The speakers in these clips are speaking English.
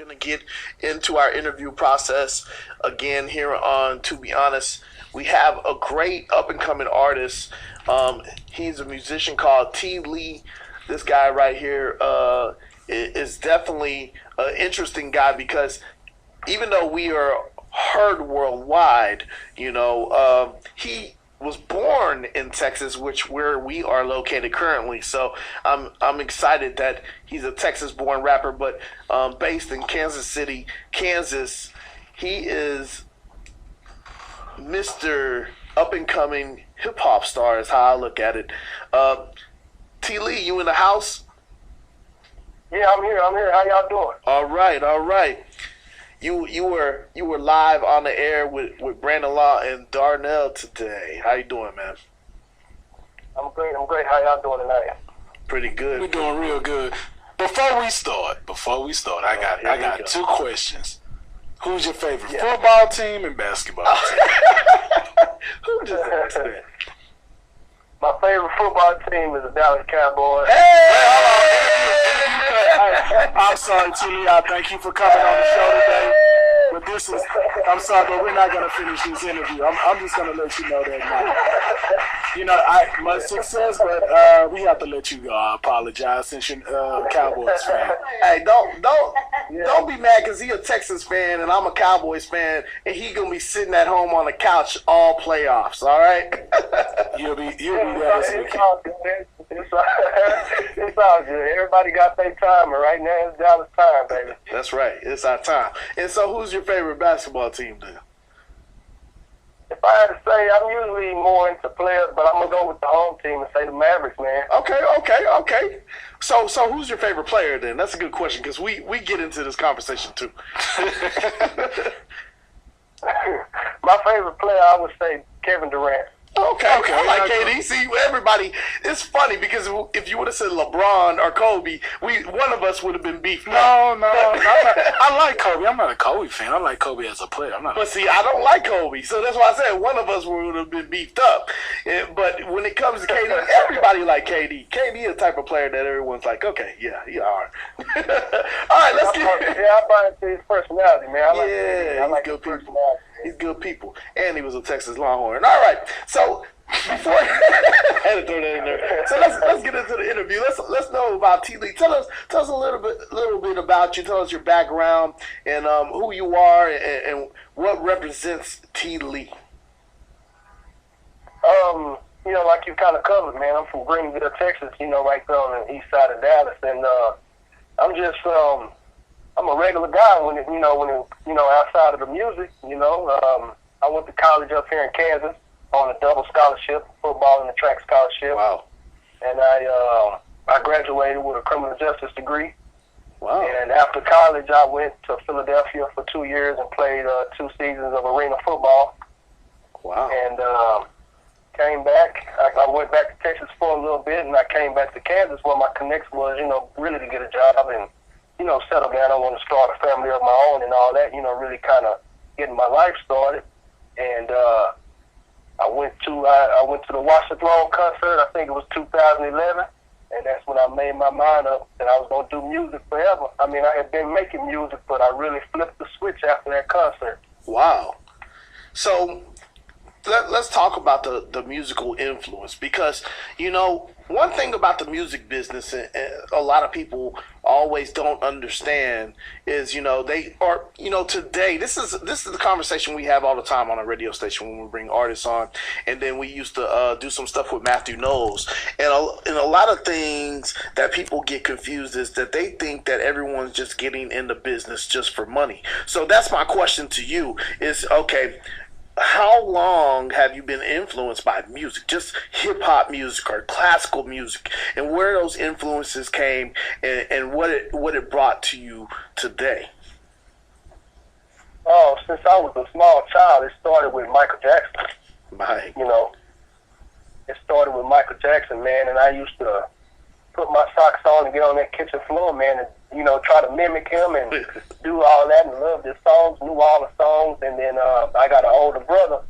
going to get into our interview process again here on To Be Honest. We have a great up-and-coming artist. He's a musician called T.LEE. This guy right here is definitely an interesting guy because even though we are heard worldwide, he was born in Texas, where we are located currently. So I'm excited that he's a Texas-born rapper, but based in Kansas City, Kansas. He is Mr. Up-and-coming hip-hop star is how I look at it. T.LEE, you in the house? Yeah, I'm here. How y'all doing? All right. You were live on the air with Brandon Law and Darnell today. How you doing, man? I'm great. How y'all doing tonight? Pretty good. We're doing real good. Before we start, I got two questions. Who's your favorite football team and basketball team? Who just asked that? My favorite football team is the Dallas Cowboys. I'm sorry, T.LEE. I thank you for coming on the show today. But I'm sorry, but we're not going to finish this interview. I'm just going to let you know that now. Much success, but we have to let you apologize since you're a Cowboys fan. Hey, don't be mad because he's a Texas fan and I'm a Cowboys fan, and he going to be sitting at home on the couch all playoffs, all right? You'll be there this weekend. It's all good. Everybody got their time, and right now it's Dallas time, baby. That's right. It's our time. And so who's your favorite basketball team then? If I had to say, I'm usually more into players, but I'm going to go with the home team and say the Mavericks, man. Okay. So who's your favorite player then? That's a good question because we get into this conversation too. My favorite player, I would say Kevin Durant. Okay. I like KD. See, everybody, it's funny because if you would have said LeBron or Kobe, one of us would have been beefed. No, I like Kobe. I'm not a Kobe fan. I like Kobe as a player. But see, I don't like Kobe, so that's why I said one of us would have been beefed up. But when it comes to KD, everybody like KD. KD is the type of player that everyone's like, okay, yeah, you are. All right, let's get. Yeah, I buy into his personality, man. I like good his people. personality. He's good people, and he was a Texas Longhorn. All right, so before I had to throw that in there. So let's get into the interview. Let's know about T.LEE. Tell us a little bit about you. Tell us your background and who you are and what represents T.LEE. Like you kind of covered, man. I'm from Greenville, Texas. Right there on the east side of Dallas, and I'm just I'm a regular guy when outside of the music. I went to college up here in Kansas on a double scholarship, football and a track scholarship. Wow. And I graduated with a criminal justice degree. Wow. And after college, I went to Philadelphia for 2 years and played 2 seasons of arena football. Wow. And came back. I went back to Texas for a little bit, and I came back to Kansas where my connection was, really to get a job and, settle down. I want to start a family of my own and all that, really kind of getting my life started. And I went to the Watch the Throne concert. I think it was 2011, and that's when I made my mind up that I was going to do music forever. I mean, I had been making music, but I really flipped the switch after that concert. Wow. So let's talk about the musical influence because, one thing about the music business and a lot of people always don't understand is, today, this is the conversation we have all the time on a radio station when we bring artists on. And then we used to do some stuff with Matthew Knowles. And a lot of things that people get confused is that they think that everyone's just getting into business just for money. So that's my question to you is, okay, how long have you been influenced by music, just hip-hop music or classical music, and where those influences came and what it brought to you today? Oh, since I was a small child, it started with Michael Jackson. Right. It started with Michael Jackson, man, and I used to put my socks on and get on that kitchen floor, man, and, try to mimic him and do all that and love his songs, knew all the songs. And then I got an older brother,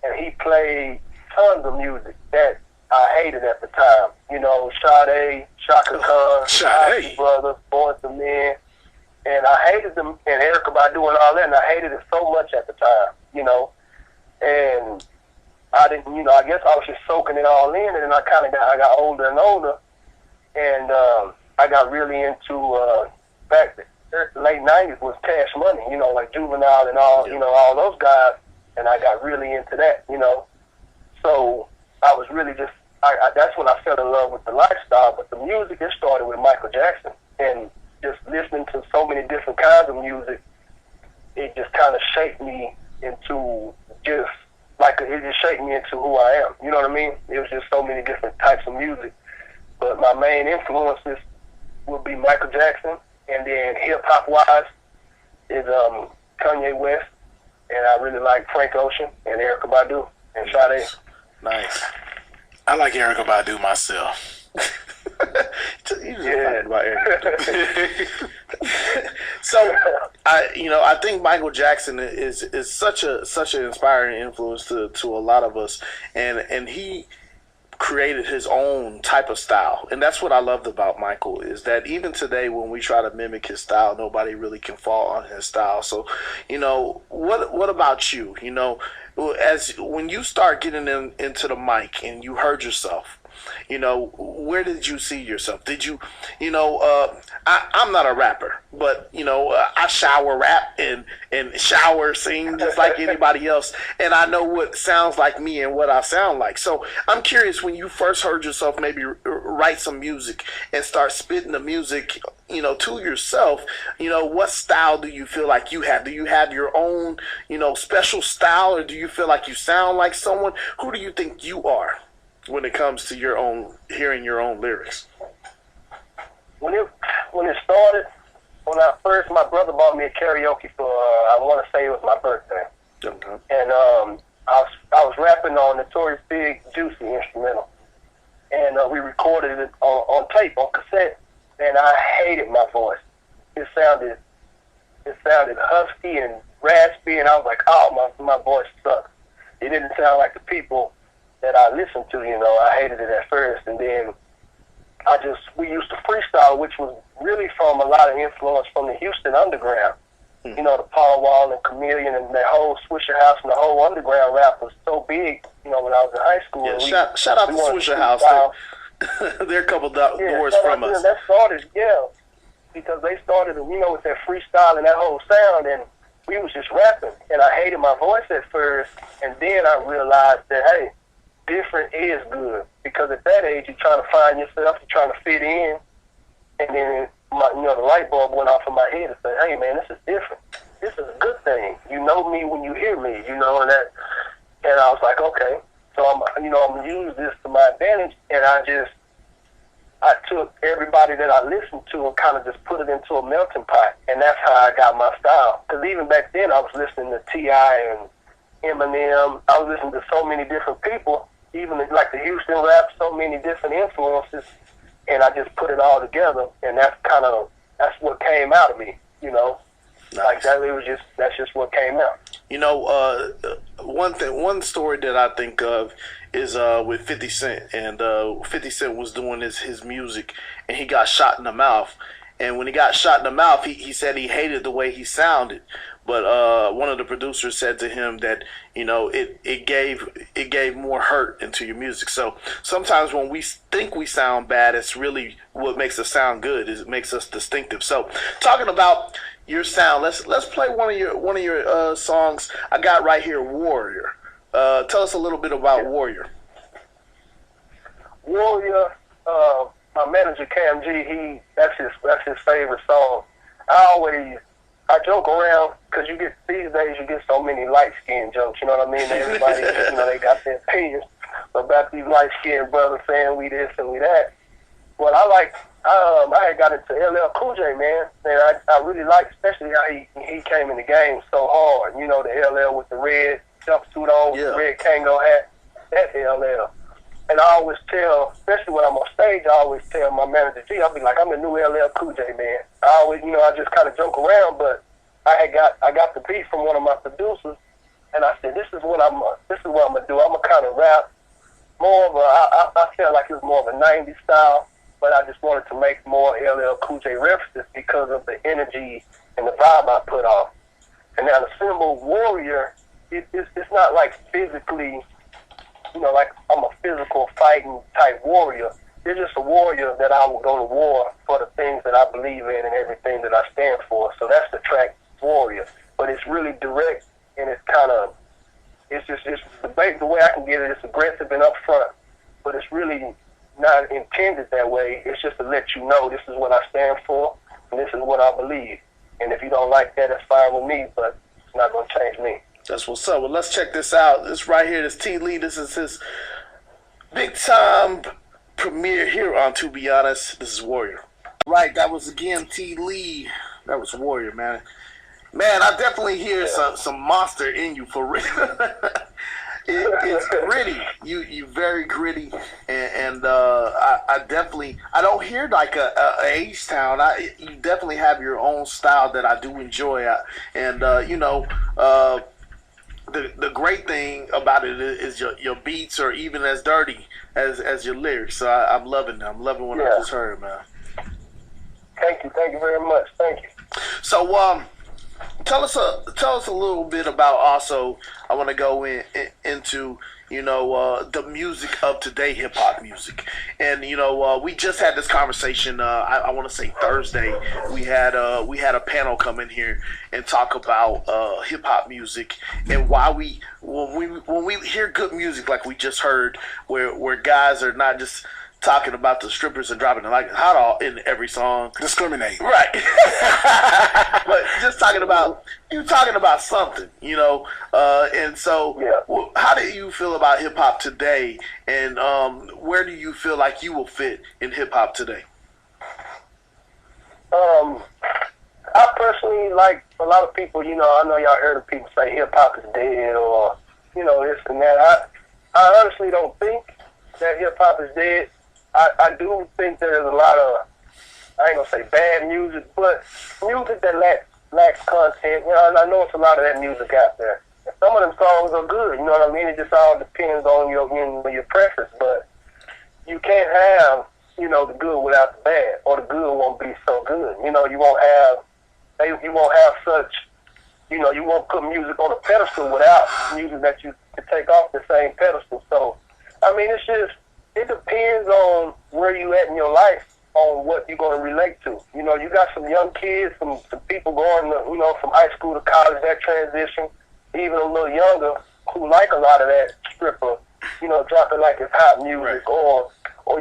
and he played tons of music that I hated at the time. Sade, Shaka Khan, Sade Brothers, Boys to Men, And I hated them and Erykah Badu and all that, and I hated it so much at the time, you know. And I didn't, you know, I guess I was just soaking it all in, and then I got older and older, and I got really into back the late '90s was Cash Money, you know, like Juvenile and all, you know, all those guys, and I got really into that, you know. So I was really just, that's when I fell in love with the lifestyle. But the music, it started with Michael Jackson, and just listening to so many different kinds of music, it just kind of shaped me into just like it just shaped me into who I am. You know what I mean? It was just so many different types of music. But my main influences would be Michael Jackson, and then hip hop wise is Kanye West, and I really like Frank Ocean and Erykah Badu and Sade. Nice. I like Erykah Badu myself. Yeah. So I think Michael Jackson is such an inspiring influence to a lot of us, and he created his own type of style, and that's what I loved about Michael, is that even today when we try to mimic his style, nobody really can fall on his style. So, what about you? As when you start getting into the mic and you heard yourself, where did you see yourself? Did you, I'm not a rapper, but, I shower rap and shower sing just like anybody else. And I know what sounds like me and what I sound like. So I'm curious, when you first heard yourself maybe write some music and start spitting the music, to yourself, what style do you feel like you have? Do you have your own, special style, or do you feel like you sound like someone? Who do you think you are when it comes to hearing your own lyrics? When it started, my brother bought me a karaoke for, I want to say it was my birthday. Okay. And I was rapping on Notorious Big Juicy instrumental. And we recorded it on tape, on cassette. And I hated my voice. It sounded husky and raspy, and I was like, oh, my voice sucks. It didn't sound like the people that I listened to, I hated it at first. And then we used to freestyle, which was really from a lot of influence from the Houston Underground. The Paul Wall and Chameleon and that whole Swisher House and the whole underground rap was so big, when I was in high school. Yeah, shout out to Swisher House. They're a couple doors from us. That started, because they started, with that freestyle and that whole sound, and we was just rapping. And I hated my voice at first, and then I realized that, hey, different is good, because at that age you're trying to find yourself, you're trying to fit in, and then the light bulb went off in my head and said, hey man, this is different. This is a good thing. You know me when you hear me, and I was like, okay, so I'm gonna use this to my advantage, and I took everybody that I listened to and kind of just put it into a melting pot, and that's how I got my style. Because even back then I was listening to T.LEE and Eminem. I was listening to so many different people, even like the Houston rap, so many different influences, and I just put it all together, and that's what came out of me, Nice. Like that. That's just what came out. One story that I think of is with 50 Cent, and 50 Cent was doing his music, and he got shot in the mouth. And when he got shot in the mouth, he said he hated the way he sounded. But one of the producers said to him that, it gave more hurt into your music. So sometimes when we think we sound bad, it's really what makes us sound good. It makes us distinctive. So talking about your sound, let's play one of your songs. I got right here, Warrior. Tell us a little bit about Warrior. Warrior, my manager Cam G, that's his favorite song. I joke around, because these days you get so many light-skinned jokes, you know what I mean? Everybody, they got their opinions about these light-skinned brothers saying we this and we that. Well, I had got into LL Cool J, man, and I really liked, especially how he came in the game so hard. The LL with the red jumpsuit on, with the red Kango hat, that LL. And I always tell, especially when I'm on stage, I always tell my manager, I'll be like, I'm the new LL Cool J, man. I always, I just kind of joke around, but I got the beat from one of my producers, and I said, this is what I'm gonna do. I'm gonna kind of rap more of I felt like it was more of a 90s style, but I just wanted to make more LL Cool J references because of the energy and the vibe I put off. And now the symbol warrior, it's not like physically, like I'm a physical fighting type warrior. It's just a warrior that I will go to war for the things that I believe in and everything that I stand for. So that's the track warrior. But it's really direct, and it's the way I can get it, it's aggressive and upfront, but it's really not intended that way. It's just to let you know this is what I stand for, and this is what I believe. And if you don't like that, that's fine with me, but it's not going to change me. That's what's up. Well, let's check this out. This right here, this T.LEE. This is his big time premiere here on To Be Honest. This is Warrior. Right, that was again T.LEE. That was Warrior, man. Man, I definitely hear some monster in you, for real. It's gritty. You very gritty, and I definitely, I don't hear like a H-Town. You definitely have your own style that I do enjoy, the great thing about it is your beats are even as dirty as your lyrics. So I'm loving them. I'm loving what I just heard, man. Thank you very much. Thank you. So tell us a little bit about, also I want to go into the music of today, hip hop music, and we just had this conversation. I want to say Thursday we had a panel come in here and talk about hip hop music and why when we hear good music like we just heard, where guys are not just talking about the strippers and dropping like hot all in every song. Discriminate. Right. But just talking about something, and so how do you feel about hip hop today, and where do you feel like you will fit in hip hop today? I personally, like a lot of people, I know y'all heard of people say hip hop is dead, or this and that. I honestly don't think that hip hop is dead. I do think there's a lot of, I ain't gonna say bad music, but music that lacks content. And I know it's a lot of that music out there. And some of them songs are good, you know what I mean? It just all depends on your preference, but you can't have, the good without the bad, or the good won't be so good. You won't have such, you won't put music on a pedestal without music that you can take off the same pedestal. So, I mean, it depends on where you at in your life, on what you're going to relate to. You got some young kids, some people going to, from high school to college, that transition, even a little younger, who like a lot of that stripper, dropping like it's hot music, or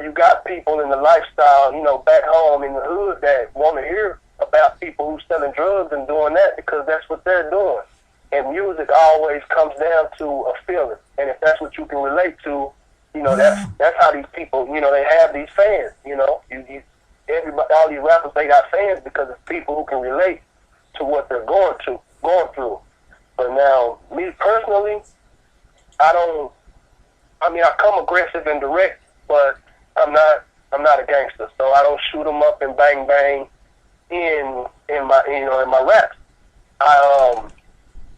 you got people in the lifestyle, back home in the hood that want to hear about people who's selling drugs and doing that because that's what they're doing. And music always comes down to a feeling. And if that's what you can relate to, that's how these people, they have these fans, everybody, all these rappers, they got fans because it's people who can relate to what they're going through. But now, me personally, I come aggressive and direct, but I'm not a gangster, so I don't shoot them up and bang bang in my raps.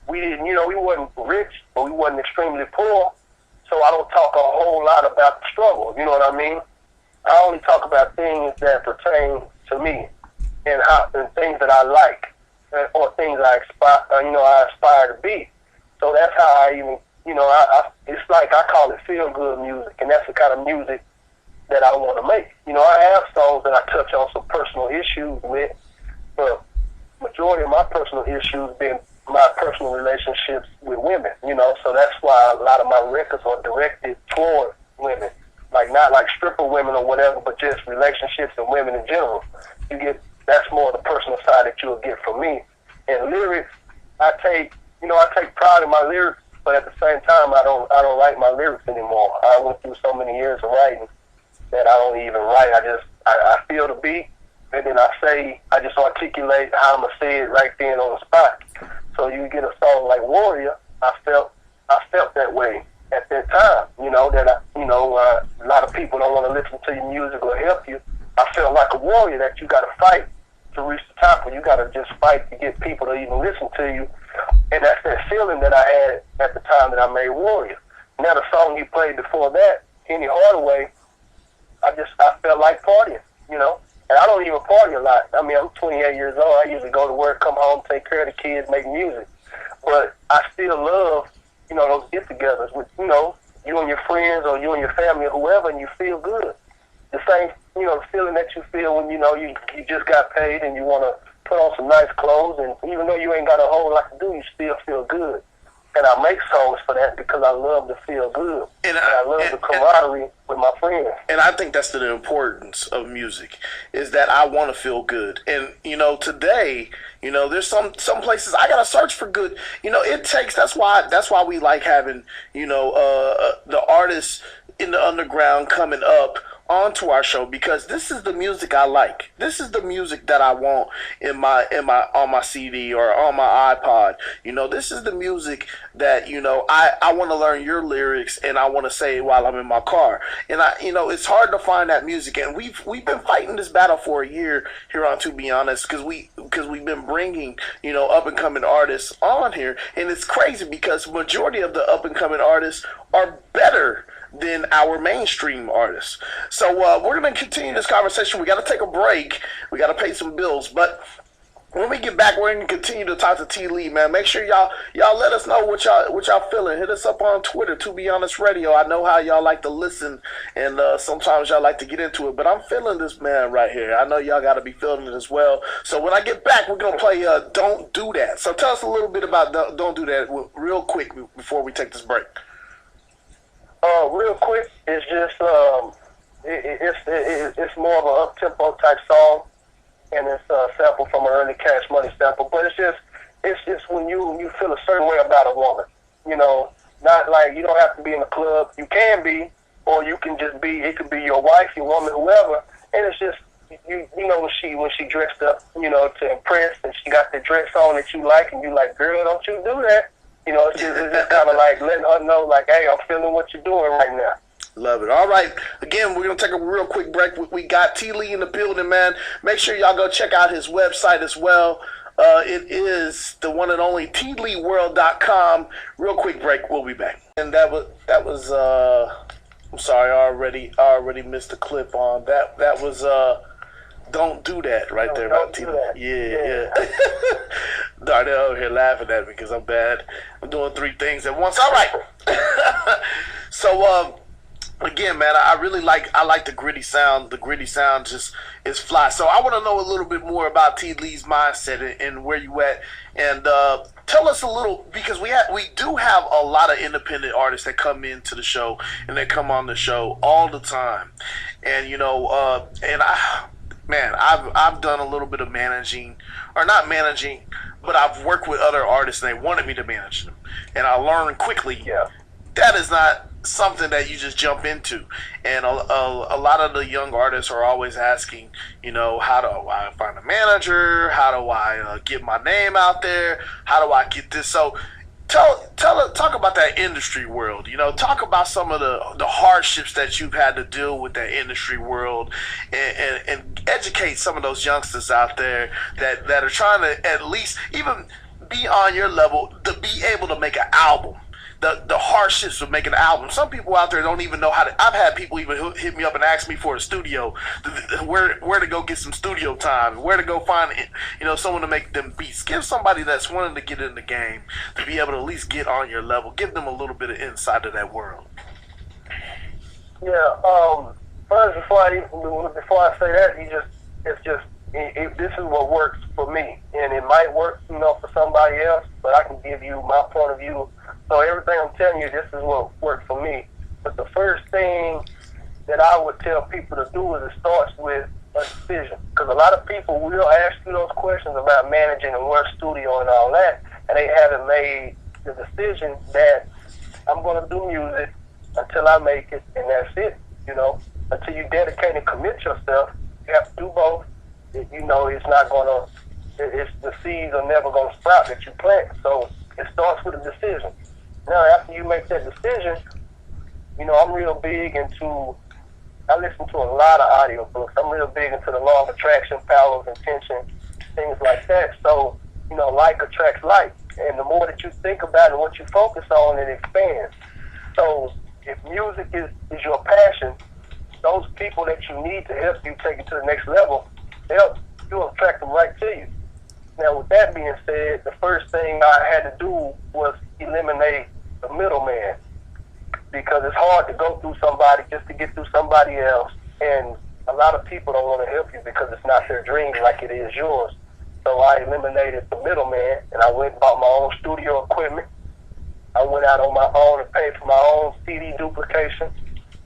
We wasn't rich, but we wasn't extremely poor. So I don't talk a whole lot about the struggle, you know what I mean? I only talk about things that pertain to me and things that I like, or things I aspire to be. So that's how I even, it's like I call it feel-good music, and that's the kind of music that I want to make. I have songs that I touch on some personal issues with, but majority of my personal issues been my personal relationships with women, so that's why a lot of my records are directed toward women, like not like stripper women or whatever, but just relationships and women in general. That's more the personal side that you'll get from me. And lyrics, I take pride in my lyrics, but at the same time, I don't write my lyrics anymore. I went through so many years of writing that I don't even write. I feel the beat, and then I just articulate how I'm gonna say it right then on the spot. So you get a song like Warrior, I felt that way at that time, a lot of people don't want to listen to your music or help you. I felt like a warrior that you got to fight to reach the top, or you got to just fight to get people to even listen to you. And that's that feeling that I had at the time that I made Warrior. Now the song you played before that, Any Hardaway, I felt like partying, And I don't even party a lot. I mean, I'm 28 years old. I usually go to work, come home, take care of the kids, make music. But I still love, those get-togethers with, you and your friends or you and your family or whoever, and you feel good. The same, the feeling that you feel when, you just got paid and you want to put on some nice clothes, and even though you ain't got a whole lot to do, you still feel good. And I make songs for that because I love to feel good. And I love the camaraderie with my friends. And I think that's the importance of music, is that I want to feel good. And, today, there's some places I got to search for good. It takes, that's why we like having, the artists in the underground coming up onto our show, because this is the music I like. This is the music that I want on my CD or on my iPod. This is the music that I want to learn your lyrics and I want to say it while I'm in my car. And it's hard to find that music, and we've been fighting this battle for a year here on To Be Honest, because we've been bringing up and coming artists on here, and it's crazy because majority of the up and coming artists are better than our mainstream artists. So we're going to continue this conversation. We got to take a break. We got to pay some bills. But when we get back, we're going to continue to talk to T.LEE, man. Make sure y'all let us know what y'all feeling. Hit us up on Twitter, To Be Honest Radio. I know how y'all like to listen, and sometimes y'all like to get into it. But I'm feeling this man right here. I know y'all got to be feeling it as well. So when I get back, we're going to play Don't Do That. So tell us a little bit about Don't Do That real quick before we take this break. Real quick, it's just it's more of an up-tempo type song, and it's a sample from an early Cash Money sample. But it's just when you feel a certain way about a woman, not like you don't have to be in a club. You can be, or you can just be. It could be your wife, your woman, whoever. And it's just when she dressed up, to impress, and she got the dress on that you like, and you like, girl, don't you do that. It's just kind of like letting her know, like, hey, I'm feeling what you're doing right now. Love it. All right. Again, we're going to take a real quick break. We got T.LEE in the building, man. Make sure y'all go check out his website as well. It is the one and only TLEEworld.com. Real quick break. We'll be back. And that was I'm sorry, I already missed the clip on that. That was Don't Do That right there about T.LEE. Yeah. Darnell over here laughing at me because I'm bad. I'm doing three things at once. All right. So, again, man, I like the gritty sound. The gritty sound just is fly. So I want to know a little bit more about T.LEE's mindset and where you at. And tell us a little, because we do have a lot of independent artists that come into the show and they come on the show all the time. And I've done a little bit of managing, or not managing, but I've worked with other artists and they wanted me to manage them. And I learned quickly that is not something that you just jump into. And a lot of the young artists are always asking, how do I find a manager? How do I get my name out there? How do I get this? So talk about that industry world. Talk about some of the hardships that you've had to deal with that industry world, and educate some of those youngsters out there that are trying to at least even be on your level to be able to make an album. The hardships of making an album. Some people out there don't even know how to. I've had people even hit me up and ask me for a studio, where to go get some studio time, where to go find someone to make them beats. Give somebody that's wanting to get in the game to be able to at least get on your level. Give them a little bit of insight of that world. Yeah. First, before I say that, this is what works for me, and it might work, for somebody else, but I can give you my point of view. So everything I'm telling you, this is what worked for me. But the first thing that I would tell people to do is it starts with a decision. Because a lot of people will ask you those questions about managing and where studio and all that, and they haven't made the decision that I'm going to do music until I make it, and that's it. Until you dedicate and commit yourself, you have to do both. It's not going to, the seeds are never going to sprout that you plant. So it starts with a decision. Now, after you make that decision, I'm real big into, I listen to a lot of audiobooks. I'm real big into the law of attraction, power of intention, things like that. So, like attracts like. And the more that you think about it and what you focus on, it expands. So if music is your passion, those people that you need to help you take it to the next level you'll attract them right to you. Now, with that being said, the first thing I had to do was eliminate the middleman, because it's hard to go through somebody just to get through somebody else, and a lot of people don't want to help you because it's not their dream like it is yours. So I eliminated the middleman, and I went and bought my own studio equipment. I went out on my own and paid for my own CD duplication.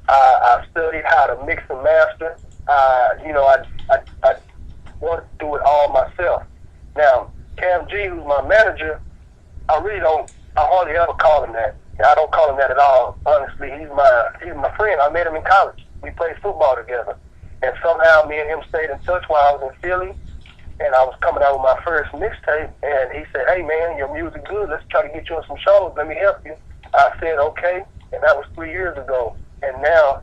I studied how to mix and master. I wanted to do it all myself. Now, Cam G, who's my manager, I hardly ever call him that. I don't call him that at all. Honestly, he's my friend. I met him in college. We played football together. And somehow me and him stayed in touch while I was in Philly. And I was coming out with my first mixtape. And he said, hey, man, your music good. Let's try to get you on some shows. Let me help you. I said, okay. And that was 3 years ago. And now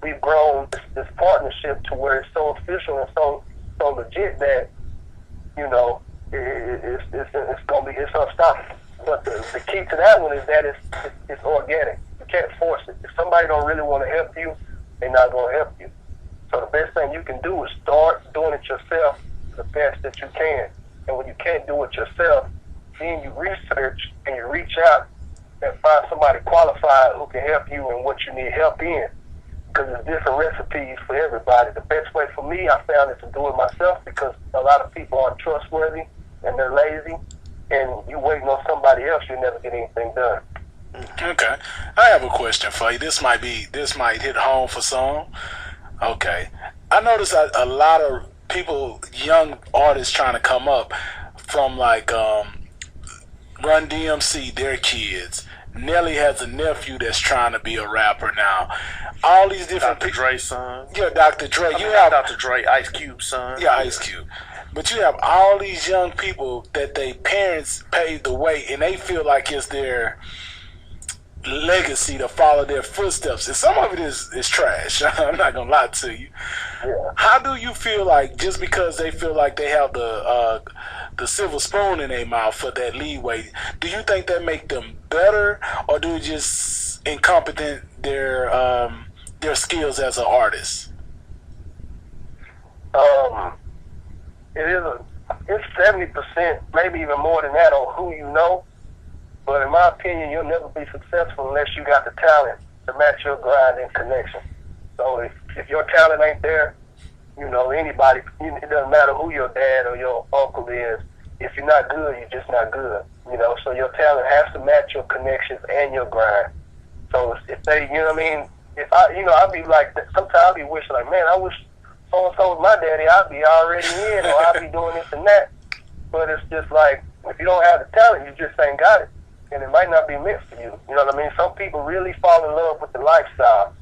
we've grown this partnership to where it's so official and so legit that, it's unstoppable. But the key to that one is that it's organic. You can't force it. If somebody don't really want to help you, they're not going to help you. So the best thing you can do is start doing it yourself the best that you can. And when you can't do it yourself, then you research and you reach out and find somebody qualified who can help you in what you need help in. Because there's different recipes for everybody. The best way for me, I found, is to do it myself, because a lot of people aren't trustworthy and they're lazy. And you waiting on somebody else, you never get anything done. Okay, I have a question for you. This might hit home for some. Okay, I noticed a lot of people, young artists, trying to come up from like Run DMC, their kids. Nelly has a nephew that's trying to be a rapper now. All these different Dr. Dre's son. Yeah, Dr. Dre. You have Dr. Dre, Ice Cube's son. Yeah, Ice Cube. But you have all these young people that their parents paved the way, and they feel like it's their legacy to follow their footsteps. And some of it is trash. I'm not going to lie to you. Yeah. How do you feel like, just because they feel like they have the silver spoon in their mouth for that leeway, do you think that make them better, or do it just incompetent their skills as an artist? It's 70%, maybe even more than that, on who you know. But in my opinion, you'll never be successful unless you got the talent to match your grind and connection. So if your talent ain't there, anybody, it doesn't matter who your dad or your uncle is. If you're not good, you're just not good. So your talent has to match your connections and your grind. So if they, if I'd be like, sometimes I'd be wishing, like, man, I wish so-and-so was my daddy, I'd be already in, or I'd be doing this and that. But it's just like, if you don't have the talent, you just ain't got it. And it might not be meant for you. You know what I mean? Some people really fall in love with the lifestyle.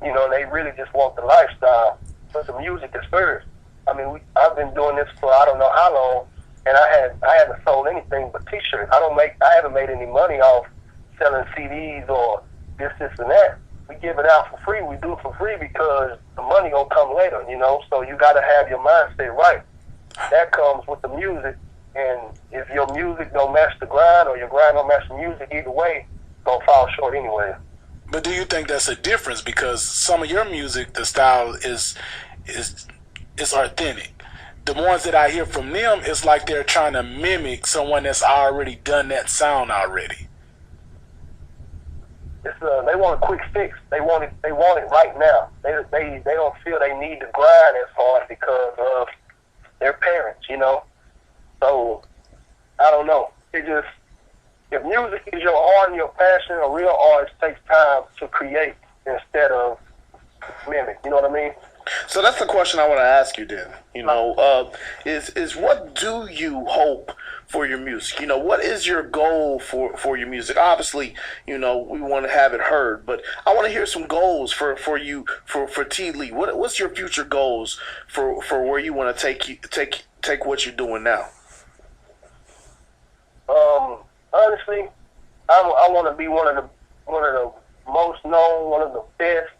They really just want the lifestyle. But the music is first. I mean, I've been doing this for I don't know how long, and I haven't sold anything but T-shirts. I haven't made any money off selling CDs or this and that. We give it out for free. We do it for free because the money gonna come later, So you gotta have your mindset right. That comes with the music. And if your music don't match the grind, or your grind don't match the music, either way, it's gonna fall short anyway. But do you think that's a difference? Because some of your music, the style is authentic. The ones that I hear from them, it's like they're trying to mimic someone that's already done that sound already. They want a quick fix. They want it right now. They don't feel they need to grind as hard because of their parents, So I don't know. If music is your art and your passion, a real artist takes time to create instead of mimic. You know what I mean? So that's the question I want to ask you then. Is what do you hope for your music? What is your goal for your music? Obviously, we want to have it heard, but I want to hear some goals for you, for T.LEE. What's your future goals for where you want to take what you're doing now? Honestly, I want to be one of the most known, one of the best,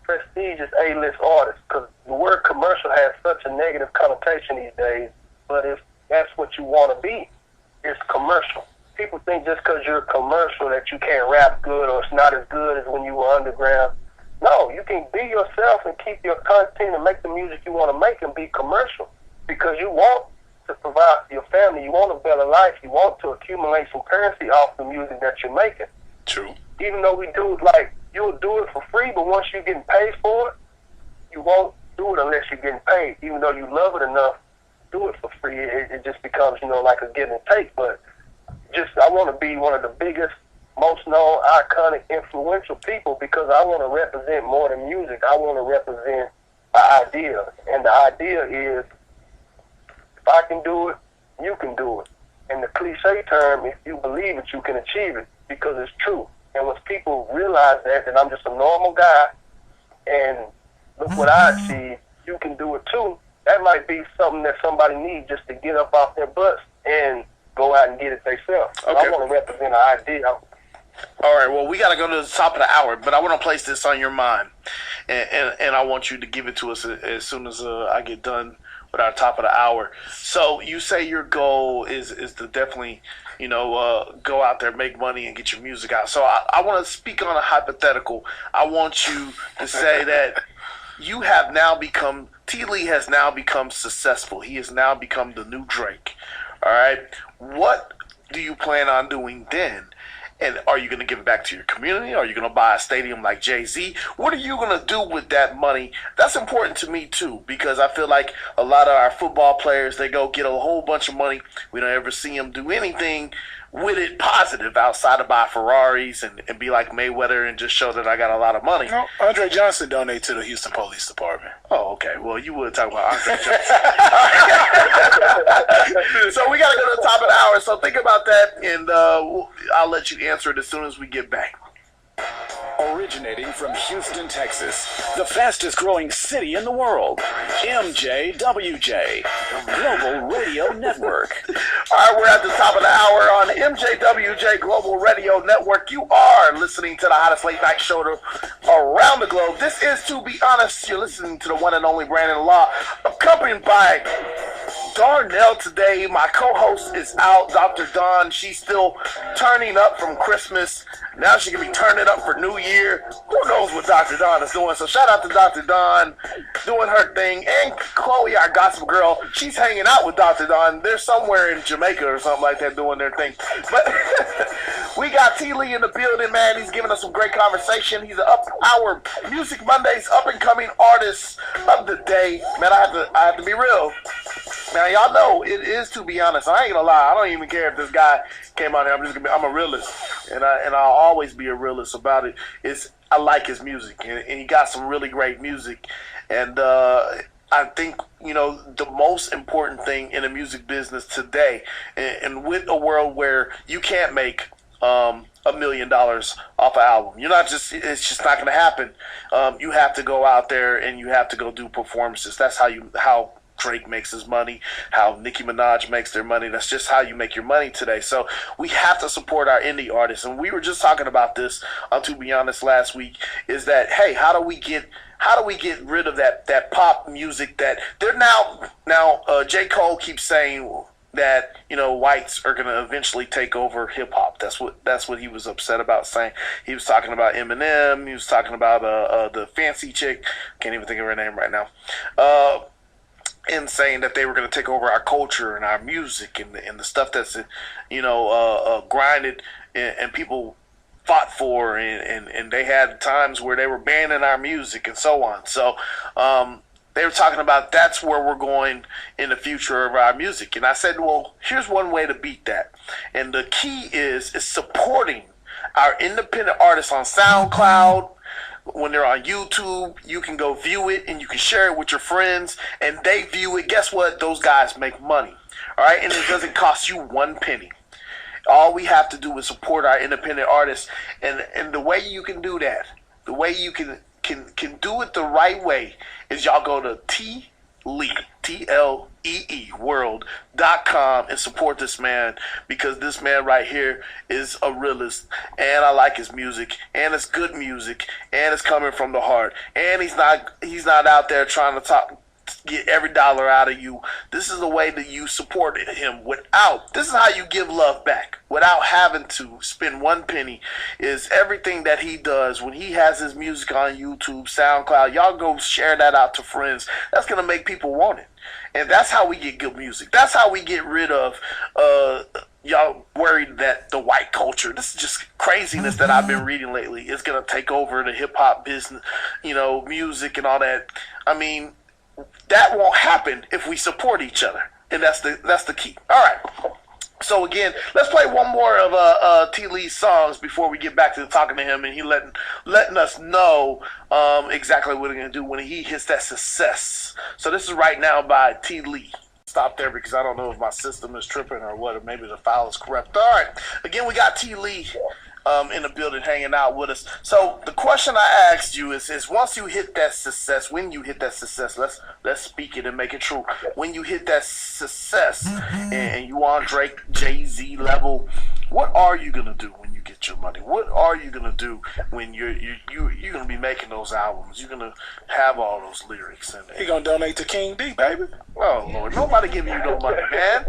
prestigious A-list artists, because the word commercial has such a negative connotation these days. But if that's what you want to be, it's commercial. People think just because you're commercial that you can't rap good, or it's not as good as when you were underground. No, you can be yourself and keep your content and make the music you want to make and be commercial because you want to provide for your family. You want a better life. You want to accumulate some currency off the music that you're making. True. Even though we do it like, you'll do it for free, but once you're getting paid for it, you won't do it unless you're getting paid. Even though you love it enough, do it for free. It just becomes, like a give and take. But I want to be one of the biggest, most known, iconic, influential people because I want to represent more than music. I want to represent an idea. And the idea is, if I can do it, you can do it. And the cliche term, if you believe it, you can achieve it because it's true. And once people realize that I'm just a normal guy and look what I achieved, you can do it too. That might be something that somebody needs just to get up off their butts and go out and get it themselves. So Okay. I want to represent an idea. All right, well, we got to go to the top of the hour, but I want to place this on your mind, and I want you to give it to us as soon as I get done with our top of the hour. So you say your goal is to definitely, go out there, make money, and get your music out. So I want to speak on a hypothetical. I want you to say that you have now become, T.LEE has now become successful. He has now become the new Drake. All right, what do you plan on doing then? And are you going to give it back to your community? Are you going to buy a stadium like Jay-Z? What are you going to do with that money? That's important to me, too, because I feel like a lot of our football players, they go get a whole bunch of money. We don't ever see them do anything with it positive outside of buy Ferraris and be like Mayweather and just show that I got a lot of money. No, Andre Johnson donated to the Houston Police Department. Oh, okay. Well, you would talk about Andre Johnson. So we got to go to the top of the hour. So think about that, and I'll let you answer it as soon as we get back. Originating from Houston, Texas, the fastest growing city in the world, MJWJ Global Radio Network. All right, we're at the top of the hour on MJWJ Global Radio Network. You are listening to the hottest late night show around the globe. This is To Be Honest. You're listening to the one and only Brandon Law, accompanied by Darnell today. My co-host is out, Dr. Dawn. She's still turning up from Christmas. Now she can be turning up for New Year. Who knows what Dr. Dawn is doing? So shout out to Dr. Dawn doing her thing. And Chloe, our gossip girl, she's hanging out with Dr. Dawn. They're somewhere in Jamaica or something like that doing their thing. But we got T.LEE in the building, man. He's giving us some great conversation. He's our Music Mondays up-and-coming artist of the day. Man, I have to be real. Now, y'all know it is To Be Honest. I ain't gonna lie. I don't even care if this guy came out here. I'm a realist, and I'll always be a realist about it. I like his music, and he got some really great music, and I think the most important thing in the music business today, and with a world where you can't make $1 million off an album. It's just not gonna happen. You have to go out there and you have to go do performances. That's how Drake makes his money, how Nicki Minaj makes their money. That's just how you make your money today. So we have to support our indie artists. And we were just talking about this on To Be Honest last week, is that, hey, how do we get rid of that pop music that they're now J. Cole keeps saying that whites are going to eventually take over hip hop. That's what he was upset about saying. He was talking about Eminem. He was talking about the fancy chick. Can't even think of her name right now. And saying that they were going to take over our culture and our music and the stuff that's grinded and people fought for, and they had times where they were banning our music and so on. So they were talking about that's where we're going in the future of our music. And I said, well, here's one way to beat that. And the key is supporting our independent artists on SoundCloud. When they're on YouTube, you can go view it and you can share it with your friends, and they view it. Guess what? Those guys make money. All right? And it doesn't cost you one penny. All we have to do is support our independent artists. And the way you can do that, the way you can do it the right way is y'all go to T.LEE, T.LEE world.com and support this man, because this man right here is a realist, and I like his music, and it's good music, and it's coming from the heart, and he's not out there trying to get every dollar out of you. This is the way that you support him this is how you give love back without having to spend one penny. Is everything that he does when he has his music on YouTube, SoundCloud. Y'all go share that out to friends. That's going to make people want it. And that's how we get good music. That's how we get rid of y'all worried that the white culture, this is just craziness that I've been reading lately, is going to take over the hip-hop business, music and all that. I mean, that won't happen if we support each other. And that's the key. All right. So again, let's play one more of T.LEE's songs before we get back to talking to him, and he letting us know exactly what he's gonna do when he hits that success. So this is Right Now by T.LEE. Stop there because I don't know if my system is tripping or what, or maybe the file is corrupt. All right, again we got T.LEE in the building hanging out with us. So the question I asked you is once you hit that success, when you hit that success, let's speak it and make it true. When you hit that success and you on Drake, Jay-Z level, what are you gonna do when you get your money? What are you gonna do when you're gonna be making those albums? You're gonna have all those lyrics in there. He gonna donate to King D, baby. Oh Lord, nobody giving you no money, man.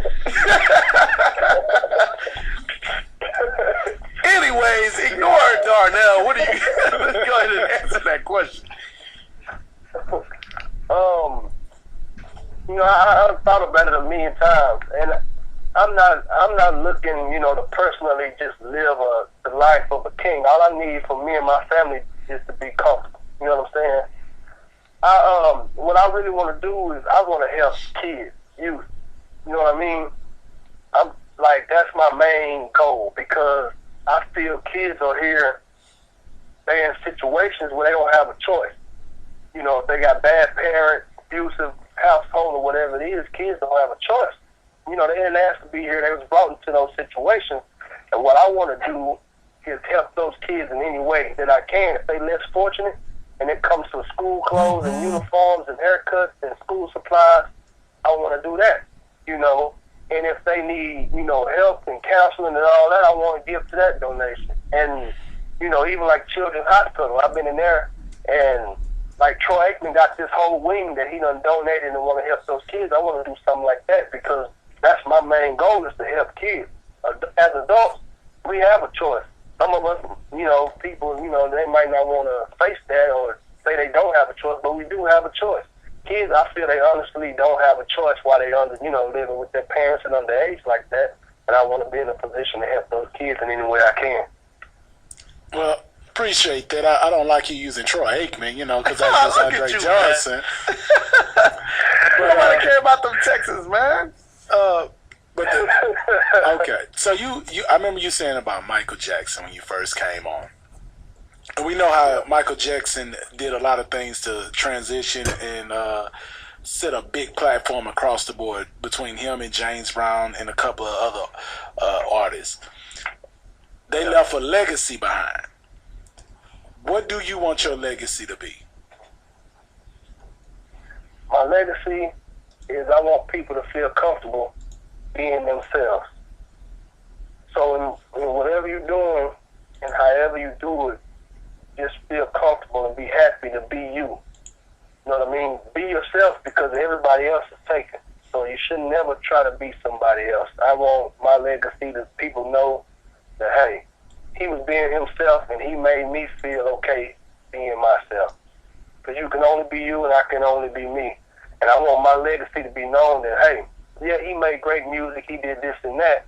Anyways, ignore Darnell. What do you? Go ahead and answer that question. I've thought about it a million times, and I'm not looking, to personally just live the life of a king. All I need for me and my family is to be comfortable. You know what I'm saying? What I really want to do is I want to help kids, youth. You know what I mean? I'm like, that's my main goal, because I feel kids are here, they're in situations where they don't have a choice. If they got bad parents, abusive household or whatever it is, kids don't have a choice. They didn't ask to be here. They was brought into those situations. And what I want to do is help those kids in any way that I can. If they less fortunate and it comes to school clothes and uniforms and haircuts and school supplies, I want to do that, And if they need, help and counseling and all that, I want to give to that donation. And, even like Children's Hospital, I've been in there, and like Troy Aikman got this whole wing that he done donated and want to help those kids. I want to do something like that because that's my main goal, is to help kids. As adults, we have a choice. Some of us, people, they might not want to face that or say they don't have a choice, but we do have a choice. Kids, I feel they honestly don't have a choice while they living with their parents and underage like that. And I want to be in a position to help those kids in any way I can. Well, appreciate that. I don't like you using Troy Aikman, because that's just Andre Johnson. Nobody care about them Texans, man. Okay. So I remember you saying about Michael Jackson when you first came on. And we know how Michael Jackson did a lot of things to transition and set a big platform across the board between him and James Brown and a couple of other artists. They left a legacy behind. What do you want your legacy to be? My legacy is I want people to feel comfortable being themselves. So in whatever you're doing and however you do it, just feel comfortable and be happy to be you. You know what I mean? Be yourself, because everybody else is taken. So you should never try to be somebody else. I want my legacy to people know that, hey, he was being himself and he made me feel okay being myself. Because you can only be you and I can only be me. And I want my legacy to be known that, hey, yeah, he made great music, he did this and that,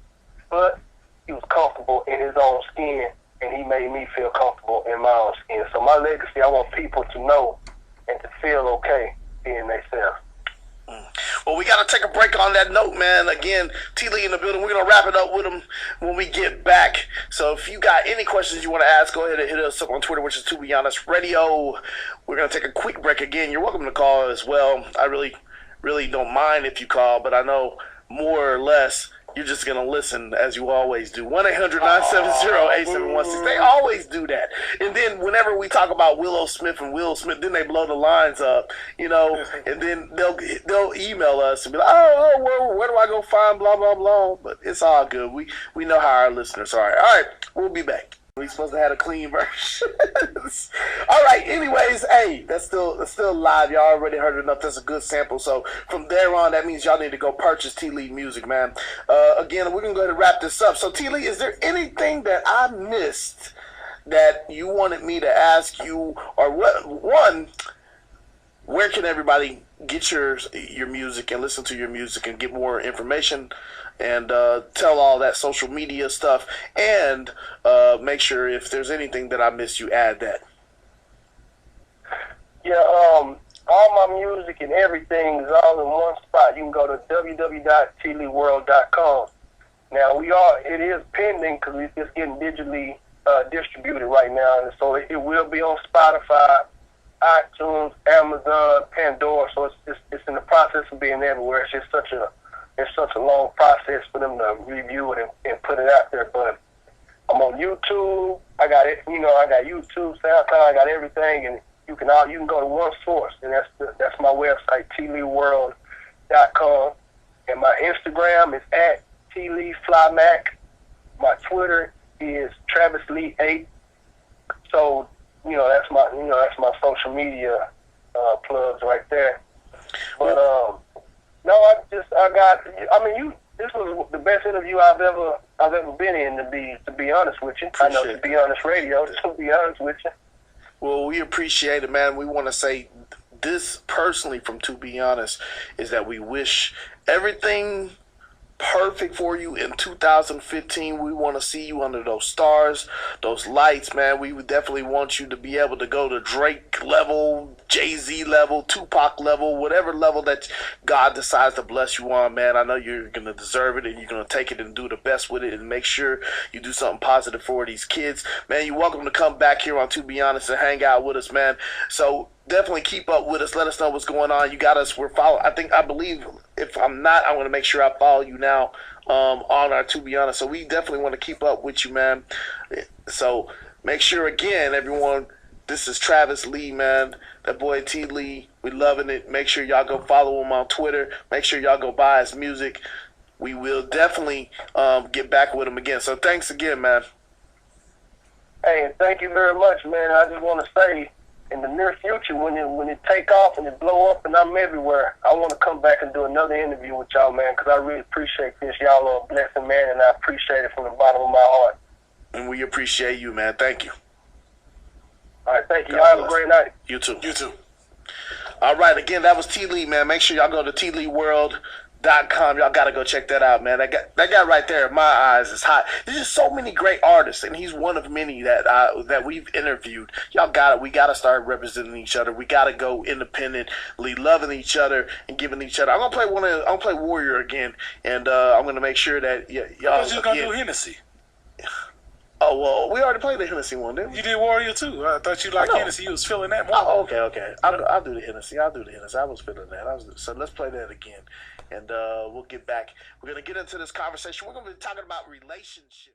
but he was comfortable in his own skin and he made me feel comfortable in my own skin. So my legacy, I want people to know and to feel okay being themselves. Well, we got to take a break on that note, man. Again, T.LEE in the building. We're going to wrap it up with him when we get back. So if you got any questions you want to ask, go ahead and hit us up on Twitter, which is To Be Honest Radio. We're going to take a quick break again. You're welcome to call as well. I really don't mind if you call, but I know more or less you're just going to listen as you always do. 1-800-970-8716. They always do that. And then whenever we talk about Willow Smith and Will Smith, then they blow the lines up, and then they'll email us and be like, where do I go find blah, blah, blah. But it's all good. We know how our listeners are. All right, we'll be back. We supposed to have a clean version. All right. Anyways, hey, that's still live. Y'all already heard enough. That's a good sample. So from there on, that means y'all need to go purchase T.LEE music, man. Again, we're gonna go ahead and wrap this up. So T.LEE, is there anything that I missed that you wanted me to ask you, or what? One, where can everybody get your music and listen to your music and get more information? And tell all that social media stuff, and make sure if there's anything that I missed, you add that. Yeah, all my music and everything is all in one spot. You can go to www.tleeworld.com. Now it is pending because it's getting digitally distributed right now, and so it will be on Spotify, iTunes, Amazon, Pandora. So it's in the process of being everywhere. It's just such a long process for them to review it and put it out there. But I'm on YouTube. I got it. I got YouTube, SoundCloud. I got everything, and you can go to one source, and that's my website, TLEeworld.com. And my Instagram is at T.LEE FlyMack. My Twitter is TravisLee8. So that's my social media plugs right there. But no, this was the best interview I've ever been in, to be honest with you. I know, to be honest radio, to be honest with you. Well, we appreciate it, man. We want to say this personally from To Be Honest is that we wish everything perfect for you in 2015. We want to see you under those stars, those lights, man. We would definitely want you to be able to go to Drake level, Jay-Z level, Tupac level, whatever level that God decides to bless you on, man. I know you're going to deserve it, and you're going to take it and do the best with it, and make sure you do something positive for these kids. Man, you're welcome to come back here on To Be Honest and hang out with us, man. So definitely keep up with us. Let us know what's going on. You got us. We're following. I believe, if I'm not, I'm going to make sure I follow you now on our To Be Honest. So we definitely want to keep up with you, man. So make sure, again, everyone, this is Travis Lee, man. That boy T.LEE. We loving it. Make sure y'all go follow him on Twitter. Make sure y'all go buy his music. We will definitely get back with him again. So thanks again, man. Hey, thank you very much, man. I just want to say, in the near future, when it take off and it blow up and I'm everywhere, I want to come back and do another interview with y'all, man, because I really appreciate this. Y'all are a blessing, man, and I appreciate it from the bottom of my heart. And we appreciate you, man. Thank you. All right, thank you. Y'all have a great night. You too. You too. All right, again, that was T.LEE, man. Make sure y'all go to TLEeworld.com. Y'all got to go check that out, man. That guy right there, in my eyes, is hot. There's just so many great artists, and he's one of many that we've interviewed. Y'all got it. We got to start representing each other. We got to go independently, loving each other and giving each other. I'm gonna play Warrior again, and I'm gonna make sure that y'all. You're gonna do Hennessy. Oh, well, we already played the Hennessy one, didn't we? You did Warrior too. I thought you liked Hennessy. You was feeling that more. Oh, okay. I'll do the Hennessy. I was feeling that. So let's play that again, and we'll get back. We're gonna get into this conversation. We're gonna be talking about relationships.